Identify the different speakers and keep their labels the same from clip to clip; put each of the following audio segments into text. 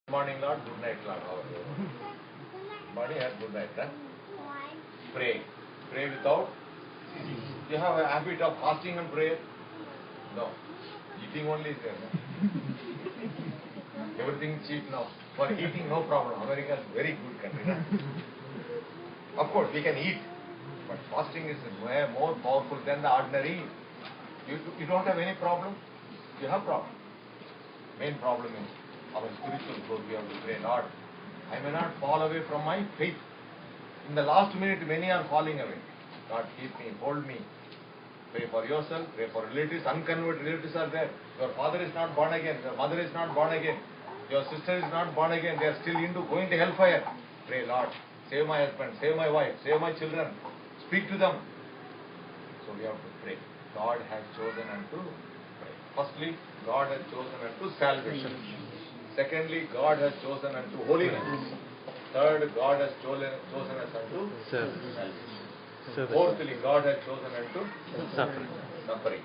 Speaker 1: Good morning, Lord. Good night, Lord. How are you? Morning and good night. Huh? Pray. Pray without. You have a habit of fasting and prayer? No. Eating only is there. No? Everything is cheap now. For eating, no problem. America is very good country. No? Of course, we can eat. But fasting is way more powerful than the ordinary. You don't have any problem? You have problem. Main problem is our spiritual growth. We have to pray, Lord, I may not fall away from my faith. In the last minute, many are falling away. God, keep me, hold me. Pray for yourself, pray for relatives. Unconverted relatives are there. Your father is not born again. Your mother is not born again. Your sister is not born again. They are still into going to hellfire. Pray, Lord, save my husband, save my wife, save my children. Speak to them. So we have to pray. God has chosen unto pray. Firstly, God has chosen unto salvation. Secondly, God has chosen unto holiness. Third, God has chosen us unto salvation. Fourthly, God has chosen unto suffering.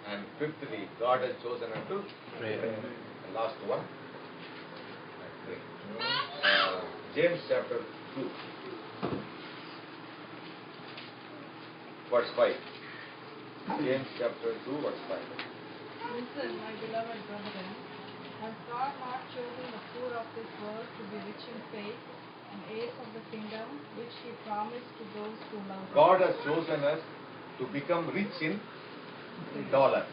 Speaker 1: And fifthly, God has chosen unto prayer. The last one, pray. James chapter 2, verse 5. James chapter 2, verse 5.
Speaker 2: Listen, my beloved brethren, has God not chosen the poor of this world to be rich in faith and heirs of the kingdom which He promised to those who love Him?
Speaker 1: God has chosen us to become rich in dollars.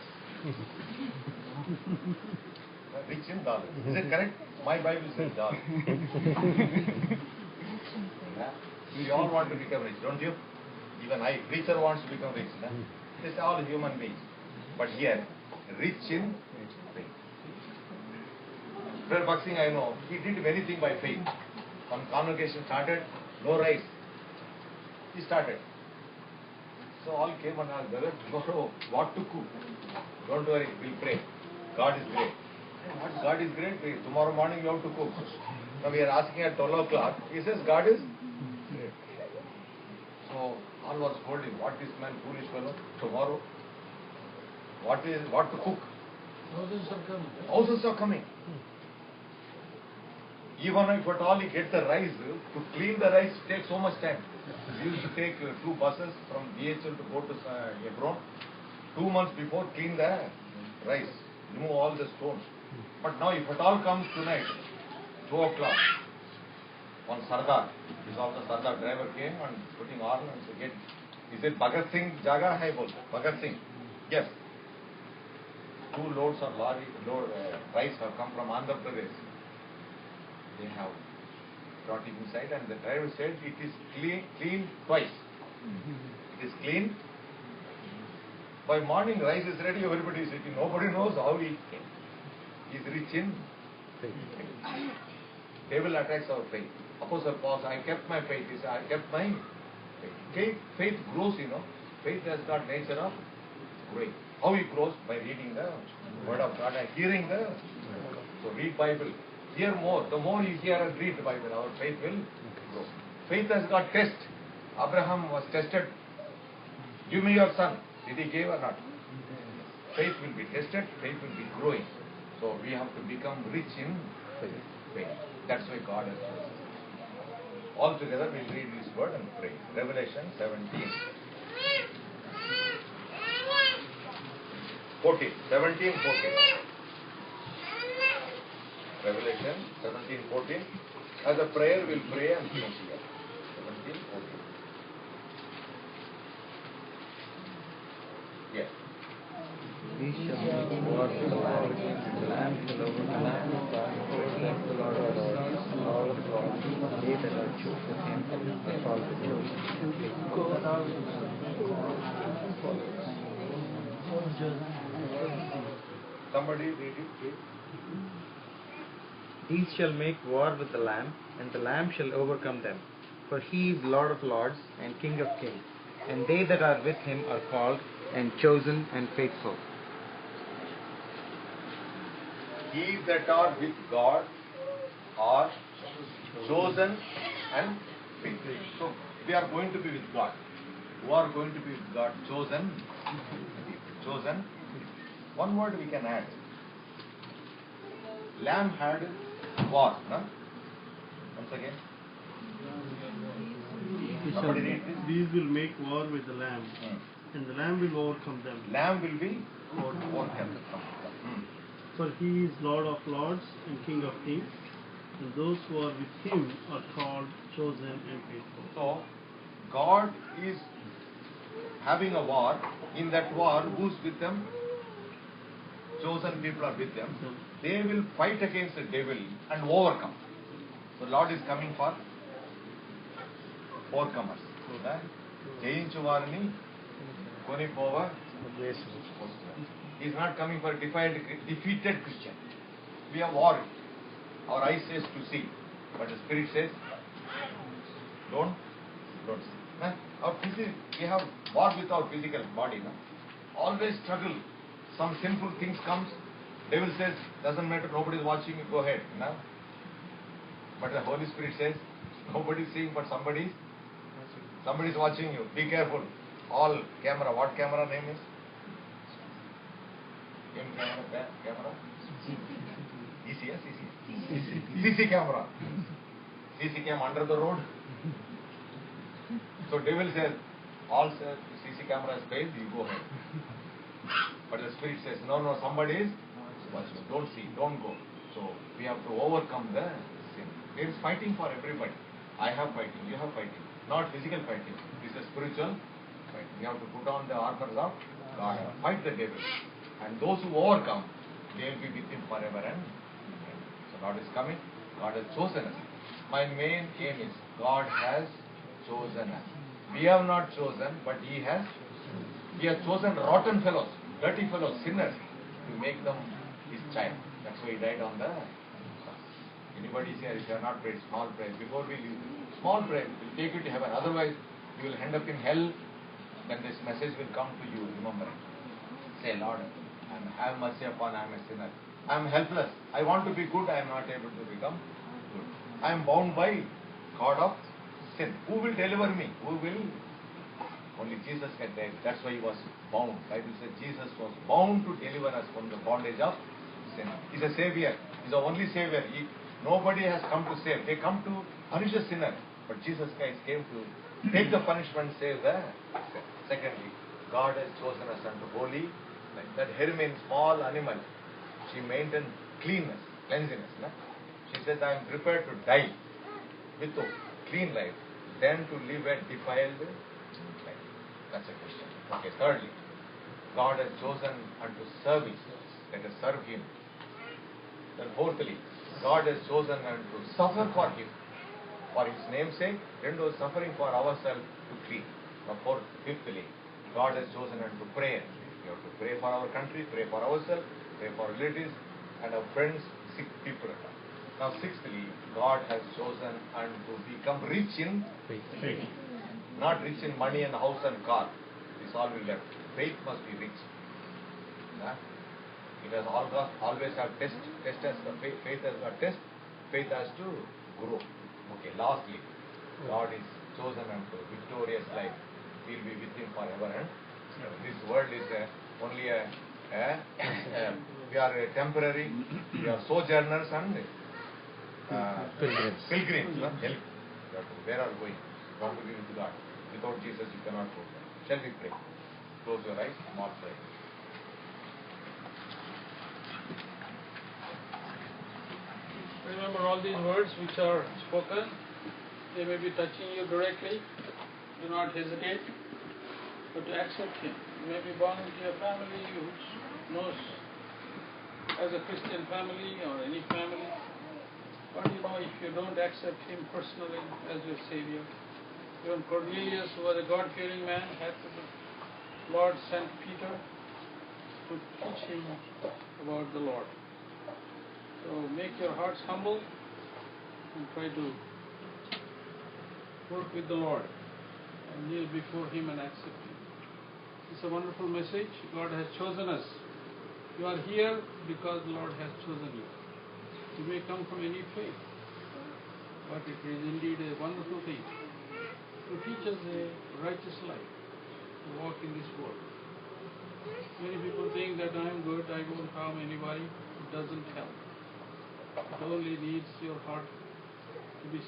Speaker 1: Rich in dollars. Is it correct? My Bible says dollars. We all want to become rich, don't you? Even I, preacher wants to become rich. It's all human beings. But here, rich in faith. Brother Baksing, I know, he did many things by faith. When convocation started, no rice. He started. So all came and asked, brother, tomorrow what to cook? Don't worry, we'll pray. God is great. What God is great? Tomorrow morning you have to cook. Now we are asking at 12 o'clock. He says, God is great. So all was holding. What is man, foolish fellow? Tomorrow, what to cook?
Speaker 3: Thousands are coming.
Speaker 1: Thousands are coming. Even if at all he gets the rice, to clean the rice takes so much time. We used to take 2 buses from DHL to go to Hebron. 2 months before, clean the rice, remove all the stones. But now if at all comes tonight, 2 o'clock, one Sardar, this also Sardar driver came and putting on and said, is it Bhagat Singh Jaga hai bolte? Bhagat Singh. Yes. 2 loads of rice have come from Andhra Pradesh. They have brought it inside and the driver said it is clean twice. It is clean. By morning rice is ready, everybody is eating. Nobody knows how he came. He is rich in faith. Devil attacks our faith. Apostle Paul says, I kept my faith. He said, I kept my faith. Faith grows, Faith has got nature of growing. How it grows? By reading the Word of God and hearing the. So read Bible. Hear more. The more you hear and read the Bible, our faith will grow. Faith has got test. Abraham was tested. Give me your son. Did he give or not? Faith will be tested. Faith will be growing. So we have to become rich in faith. That's why God has chosen. All together we'll read this word and pray. Revelation 17. 14. 17, 14. Revelation 17, 14. As a prayer, we'll pray and finish here. 17, 14. Yes.
Speaker 4: He shall make war with the Lamb, and the Lamb shall overcome them. For he is the Lord of lords, and Lord of lords. They that are chosen him are called the chosen.
Speaker 1: Somebody read it, please.
Speaker 4: These shall make war with the Lamb, and the Lamb shall overcome them. For he is Lord of lords and King of kings. And they that are with him are called, and chosen, and faithful.
Speaker 1: He that are with God are chosen and faithful. So we are going to be with God. Who are going to be with God? Chosen. Chosen. One word we can add. Lamb had war. No? Once again. Somebody read this.
Speaker 5: These will make war with the Lamb, and the Lamb will overcome them.
Speaker 1: Lamb will be overcome.
Speaker 5: For he is Lord of lords and King of kings, and those who are with him are called, chosen, and faithful.
Speaker 1: So, God is having a war. In that war, who's with them? Chosen people are with them. They will fight against the devil and overcome. So, Lord is coming for overcomers. జయించు వారిని కొనిపోవ. He is not coming for defeated Christian. We are warring. Our eyes says to see, but the Spirit says, don't see. We have war with our physical body. No? Always struggle. Some sinful things comes. Devil says, doesn't matter, nobody is watching you, go ahead. No? But the Holy Spirit says, nobody is seeing, but somebody is watching you. Be careful. All camera. What camera name is? Camera? ECS? CC camera. CC cam under the road. So devil says, all CC camera is failed, you go ahead. But the Spirit says, no, somebody is watching. Don't see, don't go. So we have to overcome the sin. There is fighting for everybody. I have fighting, you have fighting. Not physical fighting. This is spiritual fighting. We have to put on the armor of God. Fight the devil. And those who overcome, they will be with him forever and ever. So God is coming. God has chosen us. My main aim is God has chosen us. We have not chosen, but He has chosen rotten fellows, dirty fellows, sinners, to make them His child. That's why He died on the cross. Anybody here, if you have not prayed small prayer, before we leave, small prayer will take you to heaven. Otherwise, you will end up in hell. Then this message will come to you. Remember it. Say, Lord, have mercy upon, I am a sinner. I am helpless. I want to be good. I am not able to become good. I am bound by God of sin. Who will deliver me? Who will? Only Jesus can deliver. That's why He was bound. Bible says Jesus was bound to deliver us from the bondage of sin. He's a Savior. He's the only Savior. Nobody has come to save. They come to punish a sinner. But Jesus Christ came to take the punishment, save the sinner. Secondly, God has chosen us unto holy. Like that Hermine, small animal, she maintained cleanness. No? She says, I am prepared to die with a clean life than to live a defiled life. That's a question. Okay, thirdly, God has chosen unto service. Let us serve Him. Then fourthly, God has chosen unto suffer for Him. For His name's sake, then was suffering for ourselves to clean. Now fifthly, God has chosen unto prayer. We have to pray for our country, pray for ourselves, pray for relatives and our friends, sick people. Now sixthly, God has chosen unto become rich in faith. Not rich in money and house and car. This all will left. Faith must be rich. It has always have test. Test as the faith has got test. Faith has to grow. Okay, lastly, God is chosen unto victorious life. We will be with Him forever and ever. This world is only we are temporary, we are sojourners and pilgrims. Where are we going? We want to be with God. Without Jesus, you cannot go. Shall we pray? Close your eyes, small prayer.
Speaker 3: Remember all these words which are spoken, they may be touching you directly. Do not hesitate, but to accept Him. You may be born into a family which knows as a Christian family or any family, but if you don't accept Him personally as your Savior, even Cornelius, who was a God-fearing man, had the Lord sent Peter to teach him about the Lord. So make your hearts humble and try to work with the Lord and kneel before Him and accept Him. It's a wonderful message. God has chosen us. You are here because the Lord has chosen you. You may come from any faith, but it is indeed a wonderful thing to teach us a righteous life, to walk in this world. Many people think that I am good, I won't harm anybody. It doesn't help. It only needs your heart to be